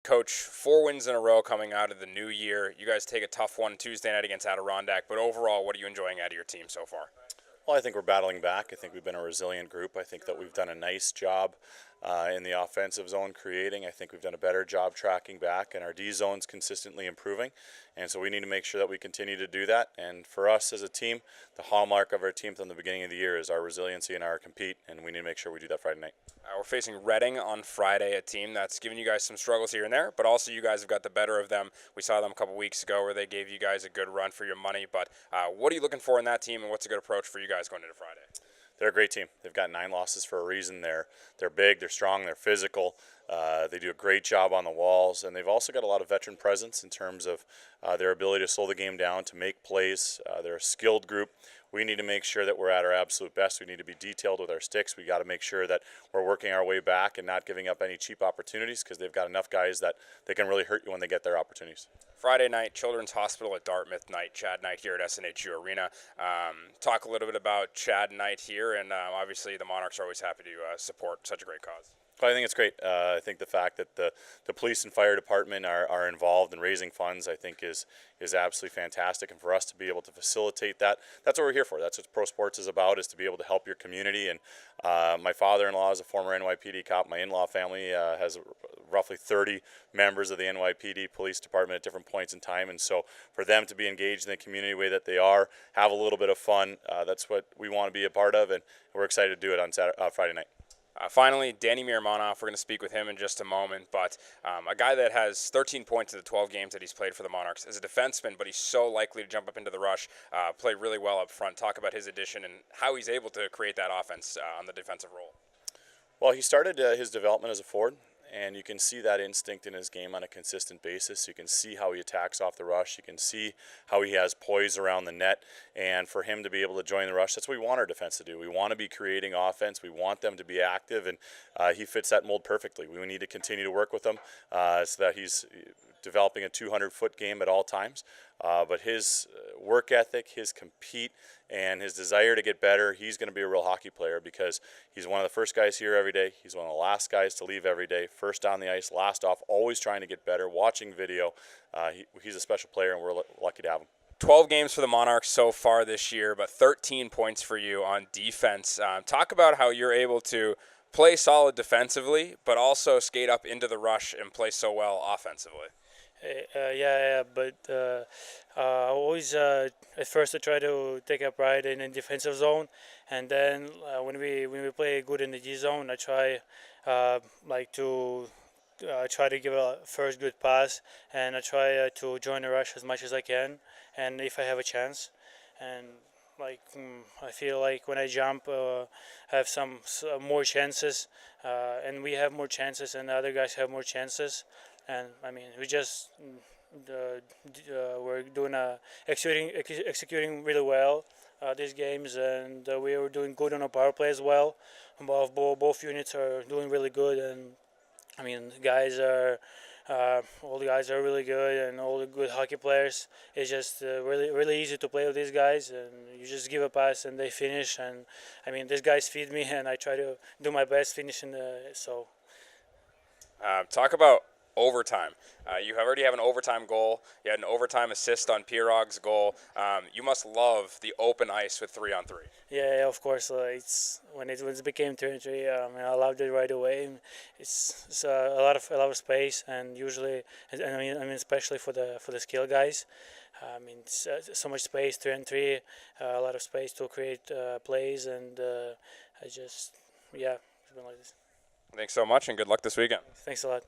Coach, 4 wins in a row coming out of the new year. You guys take a tough one Tuesday night against Adirondack, but overall, what are you enjoying out of your team so far? Well, I think we're battling back. I think we've been a resilient group. I think that we've done a nice job in the offensive zone creating. I think we've done a better job tracking back, and our D zone's consistently improving. And so we need to make sure that we continue to do that. And for us as a team, the hallmark of our team from the beginning of the year is our resiliency and our compete, and we need to make sure we do that Friday night. We're facing Reading on Friday, a team that's given you guys some struggles here and there, but also you guys have got the better of them. We saw them a couple weeks ago where they gave you guys a good run for your money. But what are you looking for in that team, and what's a good approach for you guys going into Friday? They're a great team. They've got 9 losses for a reason. They're big, they're strong, they're physical. They do a great job on the walls, and they've also got a lot of veteran presence in terms of their ability to slow the game down, to make plays. They're a skilled group. We need to make sure that we're at our absolute best. We need to be detailed with our sticks. We got to make sure that we're working our way back and not giving up any cheap opportunities, because they've got enough guys that they can really hurt you when they get their opportunities. Friday night, Children's Hospital at Dartmouth night, CHaD night here at SNHU Arena. Talk a little bit about CHaD night here, and obviously the Monarchs are always happy to support such a great cause. Well, I think it's great. I think the fact that the police and fire department are involved in raising funds, I think is absolutely fantastic. And for us to be able to facilitate that, that's what we're here for. That's what pro sports is about, is to be able to help your community. And my father-in-law is a former NYPD cop. My in-law family has roughly 30 members of the NYPD police department at different points in time. And so for them to be engaged in the community the way that they are, have a little bit of fun, that's what we want to be a part of. And we're excited to do it on Friday night. Finally, Danny Miramonoff, we're going to speak with him in just a moment, but a guy that has 13 points in the 12 games that he's played for the Monarchs is a defenseman, but he's so likely to jump up into the rush, play really well up front. Talk about his addition and how he's able to create that offense on the defensive role. Well, he started his development as a forward, and you can see that instinct in his game on a consistent basis. You can see how he attacks off the rush. You can see how he has poise around the net. And for him to be able to join the rush, that's what we want our defense to do. We want to be creating offense. We want them to be active, and he fits that mold perfectly. We need to continue to work with him so that he's developing a 200-foot game at all times. But his work ethic, his compete, and his desire to get better, he's going to be a real hockey player, because he's one of the first guys here every day. He's one of the last guys to leave every day. First on the ice, last off, always trying to get better, watching video. He's a special player, and we're lucky to have him. 12 games for the Monarchs so far this year, but 13 points for you on defense. Talk about how you're able to play solid defensively, but also skate up into the rush and play so well offensively. But always at first I try to take a pride in the defensive zone, and then when we play good in the D zone, I try try to give a first good pass, and I try to join the rush as much as I can, and if I have a chance, and I feel like when I jump, I have some more chances, and we have more chances, and the other guys have more chances. And I mean, we just we're doing executing really well these games, and we were doing good on our power play as well. Both units are doing really good, and I mean, all the guys are really good, and all the good hockey players. It's just really easy to play with these guys, and you just give a pass and they finish. And I mean, these guys feed me, and I try to do my best finishing so. Talk about overtime. You already have an overtime goal. You had an overtime assist on Pirog's goal. You must love the open ice with 3-on-3. Yeah, of course. It's when it became 3-on-3. I loved it right away. It's a lot of space, and usually, I mean, especially for the skill guys. It's, so much space, 3-on-3, a lot of space to create plays, and it's been like this. Thanks so much, and good luck this weekend. Thanks a lot.